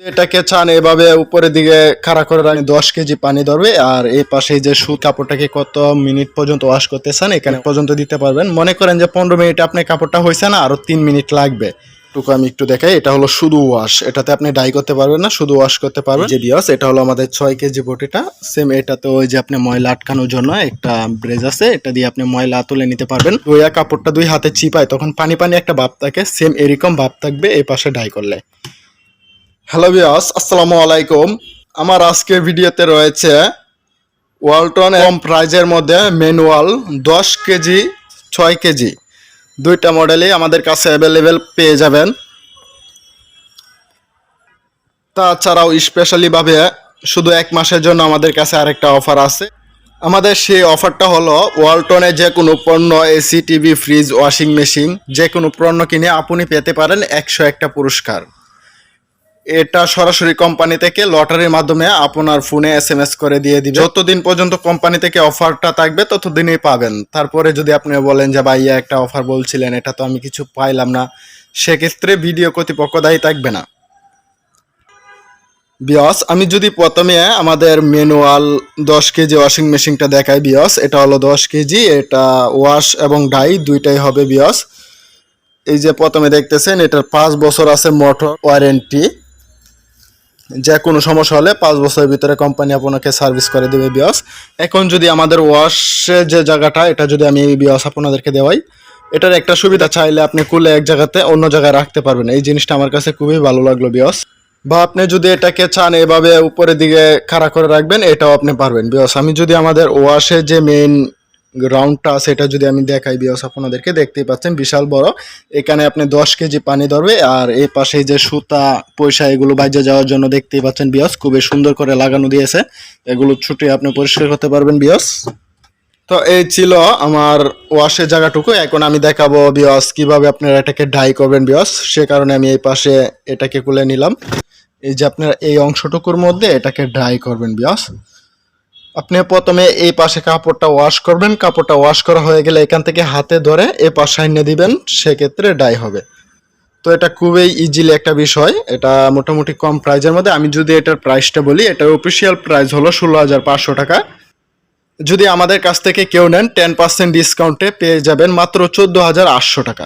এটাকে চান এভাবে উপরের দিকে খাড়া করে রাখলে 10 কেজি পানি ধরবে। আর এই পাশে যে সুত কাপড়টাকে কত মিনিট পর্যন্ত ওয়াশ করতে চান এখানে পর্যন্ত দিতে পারবেন। মনে করেন যে 15 মিনিট আপনার কাপড়টা হয়েছে না, আরো 3 মিনিট লাগবে। টুকু আমি একটু দেখাই, এটা হলো শুধু ওয়াশ, এটাতে আপনি ডাই করতে পারবেন না, শুধু ওয়াশ করতে পারবেন। যে বিয়াস এটা হলো আমাদের 6 কেজি বটিটা। সেম এটাতে ওই যে আপনি ময়লা আটকানোর জন্য একটা ব্রেজ আছে, এটা দিয়ে আপনি ময়লা তুলে নিতে পারবেন। ধুইয়া কাপড়টা 2 হাতে চিপায় তখন পানি পানি একটা ভাব থাকে, সেম এরকম ভাব থাকবে এই পাশে ডাই করলে। হ্যালো ভিউয়ার্স, আসসালামু আলাইকুম। আমার আজকের ভিডিওতে রয়েছে ওয়ালটন কম প্রাইজের মধ্যে ম্যানুয়াল 10 কেজি 6 কেজি দুইটা মডেলই আমাদের কাছে অ্যাভেলেবেল পেয়ে যাবেন। তাছাড়াও স্পেশালি ভাবে শুধু 1 মাসের জন্য আমাদের কাছে আরেকটা অফার আছে। আমাদের সেই অফারটা হলো ওয়ালটনে যে কোনো পণ্য, AC, TV, fridge, washing machine যে কোনো পণ্য কিনে আপনি পেতে পারেন 101টা পুরস্কার। এটা সরাসরি কোম্পানি থেকে লটারির মাধ্যমে আপনার ফোনে SMS করে দিয়ে দিবে। যতদিন পর্যন্ত কোম্পানি থেকে অফারটা থাকবে ততদিনই পাবেন। তারপরে যদি আপনি বলেন যে ভাইয়া একটা অফার বলছিলেন, এটা তো আমি কিছু পাইলাম না, সেক্ষেত্রে ভিডিও কর্তৃপক্ষ দায়ী থাকবে না। বিয়স আমি যদি প্রথমে আমাদের ম্যানুয়াল 10 কেজি ওয়াশিং মেশিনটা দেখাই বিয়স, এটা হলো 10 কেজি, এটা ওয়াশ এবং ডাই দুইটাই হবে বিয়স। এই যে প্রথমে দেখতেছেন এটার 5 বছর আছে মোটর ওয়ারেন্টি। যে কোনো সমস্যা হলে 5 বছরের ভিতরে কোম্পানি আপনাকে সার্ভিস করে দেবে বিয়স। এখন যদি আমাদের ওয়াশের যে জায়গাটা, এটা যদি আমি বিয়স আপনাদেরকে দেওয়াই, এটার একটা সুবিধা, চাইলে আপনি খুলে এক জায়গাতে অন্য জায়গায় রাখতে পারবেন। এই জিনিসটা আমার কাছে খুবই ভালো লাগলো বিয়স। বা আপনি যদি এটাকে চান এভাবে উপরের দিকে খাড়া করে রাখবেন, এটাও আপনি পারবেন বিয়স। আমি যদি আমাদের ওয়াশের যে মেইন রাউন্ডটা আছে এটা যদি আমি দেখাই বিয়স, আপনাদেরকে দেখতেই পাচ্ছেন বিশাল বড়। এখানে আপনি 10 কেজি পানি ধরবে। আর এই পাশে যে সুতা পয়সা এগুলো বাইজে যাওয়ার জন্য দেখতেই পাচ্ছেন বিয়স, খুবই সুন্দর করে লাগানো দিয়েছে। এগুলো ছুটে আপনি পরিষ্কার করতে পারবেন বিয়স। তো এই ছিল আমার ওয়াশের জায়গাটুকু। এখন আমি দেখাবো বিয়স কিভাবে আপনারা এটাকে ডাই করবেন বিয়স। সে কারণে আমি এই পাশে এটাকে খুলে নিলাম। এই যে আপনারা এই অংশটুকুর মধ্যে এটাকে ডাই করবেন বিয়স। আপনি প্রথমে এই পাশে কাপড়টা ওয়াশ করবেন, কাপড়টা ওয়াশ করা হয়ে গেলে এখান থেকে হাতে ধরে এই পাশে এনে দিবেন, সেক্ষেত্রে ডাই হবে। তো এটা খুবই ইজিলি একটা বিষয়, এটা মোটামুটি কম প্রাইজের মধ্যে। আমি যদি এটার প্রাইসটা বলি, এটার অফিসিয়াল প্রাইস হলো 16,500 টাকা। যদি আমাদের কাছ থেকে কেউ নেন 10% ডিসকাউন্টে পেয়ে যাবেন মাত্র 14,800 টাকা।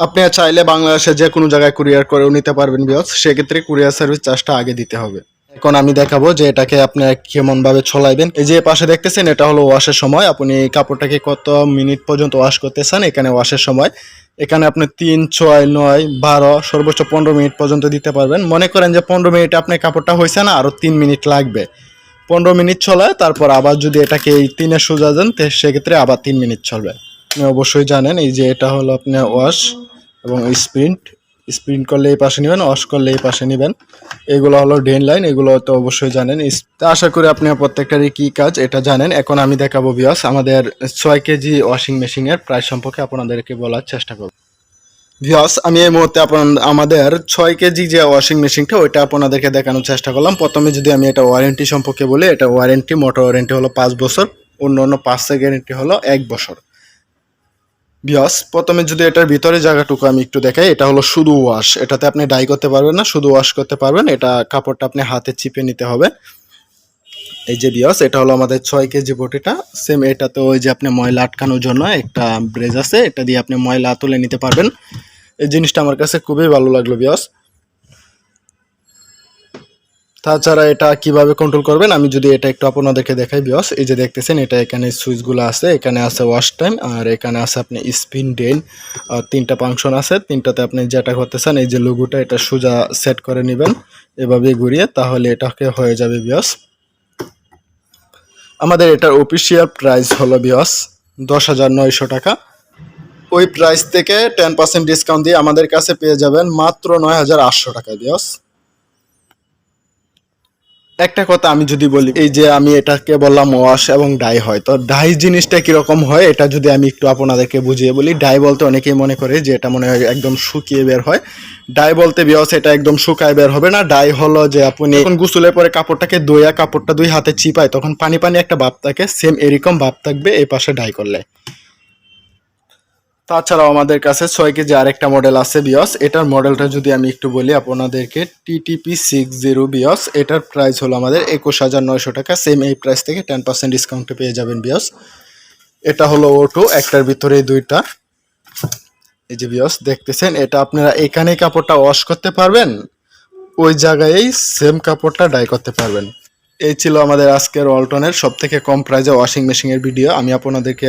আপনি চাইলে বাংলাদেশে যে কোনো জায়গায় কুরিয়ার করেও নিতে পারবেন বিয়স, সেক্ষেত্রে কুরিয়ার সার্ভিস চার্জটা আগে দিতে হবে। এখন আমি দেখাবো যে এটাকে আপনি কেমন ভাবে ছলাইবেন। এই যে পাশে দেখতেছেন এটা হলো ওয়াশের সময়, আপনি কাপড়টাকে কত মিনিট পর্যন্ত ওয়াশ করতে চান এখানে ওয়াশের সময়। এখানে আপনি 3, 6, 9, 12 সর্বোচ্চ 15 মিনিট পর্যন্ত দিতে পারবেন। মনে করেন যে 15 মিনিটে আপনার কাপড়টা হয়েছে না, আরো 3 মিনিট লাগবে। 15 মিনিট চলায়, তারপর আবার যদি এটাকে এই 3-এ সোজা দেন সেক্ষেত্রে আবার 3 মিনিট চলবে। আপনি অবশ্যই জানেন এই যে এটা হলো আপনার ওয়াশ এবং স্প্রিন্ট। স্প্রিন্ট করলে এই পাশে নেবেন, ওয়াশ করলে এই পাশে নেবেন। এগুলো হলো ড্রেন লাইন, এগুলো তো অবশ্যই জানেন। আশা করি আপনি প্রত্যেকটারই কি কাজ এটা জানেন। এখন আমি দেখাবো বিয়স আমাদের 6 কেজি ওয়াশিং মেশিনের প্রাইস সম্পর্কে আপনাদেরকে বলার চেষ্টা করব। ভিউয়ার্স আমি এই মুহূর্তে আমাদের 6 কেজি যে ওয়াশিং মেশিনটা ওইটা আপনাদেরকে দেখানোর চেষ্টা করলাম। প্রথমে যদি আমি এটা ওয়ারেন্টি সম্পর্কে বলি, এটা ওয়ারেন্টি, মোটর ওয়ারেন্টি হলো 5 বছর, অন্য 5 গ্যারেন্টি হলো 1 বছর। ভিউয়ার্স প্রথমে যদি এটার ভিতরে জায়গাটুকু আমি একটু দেখাই, এটা হলো শুধু ওয়াশ, এটাতে আপনি ডাই করতে পারবেন না, শুধু ওয়াশ করতে পারবেন। এটা কাপড়টা আপনি হাতে চিপে নিতে হবে। এই যে ভিউয়ার্স এটা হলো আমাদের 6 কেজি বটিটা। সেম এটাতে ওই যে আপনি ময়লা আটকানোর জন্য একটা ব্রেজ আছে, এটা দিয়ে আপনি ময়লা তুলে নিতে পারবেন। এই জিনিসটা আমার কাছে খুবই ভালো লাগলো ভিউয়ার্স। তাছাড়া এটা কিভাবে কন্ট্রোল করবেন আমি যদি এটা একটু আপনাদেরকে দেখাই ভিউয়ার্স। এই যে দেখতেছেন এটা এখানে সুইচগুলো আছে, এখানে আছে ওয়াশ টাইম আর এখানে আছে আপনি স্পিন ড্রেন। 3টা ফাংশন আছে, 3টাতে আপনি যেটা করতে চান এই যে লোগোটা এটা সোজা সেট করে নেবেন এভাবে ঘুরিয়ে, তাহলে এটাকে হয়ে যাবে ভিউয়ার্স। আমাদের এটার অফিসিয়াল প্রাইস হলো ভিউয়ার্স 10,900 টাকা। ওই প্রাইস থেকে 10% ডিসকাউন্ট দিয়ে আমাদের কাছে পেয়ে যাবেন মাত্র 9,800 টাকা ভিউয়ার্স। একটা কথা আমি যদি বলি, এই যে আমি এটাকে বললাম ওয়াশ এবং ডাই হয়, তো ডাই জিনিসটা কিরকম হয় এটা যদি আমি একটু আপনাদেরকে বুঝিয়ে বলি। ডাই বলতে অনেকেই মনে করে যে এটা মনে হয় একদম শুকিয়ে বের হয়। ডাই বলতে বিয়স এটা একদম শুকায় বের হবে না। ডাই হলো যে আপনি যখন গোসলের পরে কাপড়টাকে ধুইয়া কাপড়টা 2 হাতে চিপায় তখন পানি পানি একটা ভাব থাকে, সেম এরকম ভাব থাকবে এই পাশে ডাই করলে। তাছাড়াও আমাদের কাছে 6 কেজি আরেকটা মডেল আছে বিয়স। এটার মডেলটা যদি আমি একটু বলি আপনাদেরকে, TTP60 বিয়স। এটার প্রাইস হলো আমাদের 21,900 টাকা। সেম এই প্রাইস থেকে 10% ডিসকাউন্টে পেয়ে যাবেন বিয়স। এটা হলো O2, একটার ভিতরে দুইটা। এই যে বিয়স দেখতেছেন, এটা আপনারা এখানে কাপড়টা ওয়াশ করতে পারবেন, ওই জায়গায় সেম কাপড়টা ডাই করতে পারবেন। এই ছিল আমাদের আজকের ওয়ালটনের সব থেকে কম প্রাইজে ওয়াশিং মেশিনের ভিডিও, আমি আপনাদেরকে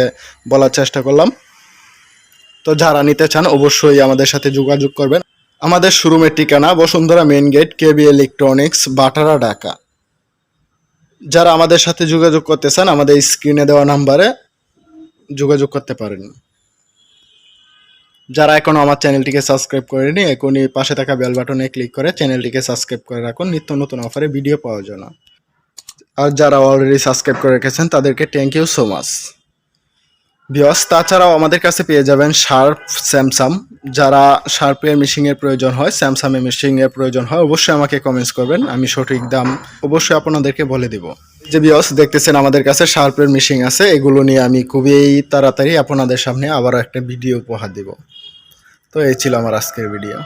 বলার চেষ্টা করলাম। তো যারা নিতে চান অবশ্যই আমাদের সাথে যোগাযোগ করবেন। আমাদের শোরুমের ঠিকানা Bashundhara main gate, KB electronics, Bhatara, Dhaka. যারা আমাদের সাথে যোগাযোগ করতে চান আমাদের স্ক্রিনে দেওয়া নাম্বারে যোগাযোগ করতে পারেন। যারা এখনো আমার চ্যানেলটিকে সাবস্ক্রাইব করেনি, এখনই পাশে থাকা বেল বাটনে ক্লিক করে চ্যানেলটিকে সাবস্ক্রাইব করে রাখুন নিত্য নতুন অফারে ভিডিও পাওয়ার জন্য। আর যারা অলরেডি সাবস্ক্রাইব করে রেখেছেন তাদেরকে thank you so much viewers. তাছাড়াও আমাদের কাছে পেয়ে যাবেন শার্প, স্যামসাং। যারা শার্পের মেশিনের প্রয়োজন হয়, স্যামসাংয়ের মেশিনের প্রয়োজন হয়, অবশ্যই আমাকে কমেন্টস করবেন, আমি সঠিক দাম অবশ্যই আপনাদেরকে বলে দিব। যে ভিউয়ার্স দেখতেছেন আমাদের কাছে শার্পের মেশিন আছে, এগুলো নিয়ে আমি খুবই তাড়াতাড়ি আপনাদের সামনে আবারও একটা ভিডিও উপহার দিব। তো এই ছিল আমার আজকের ভিডিও।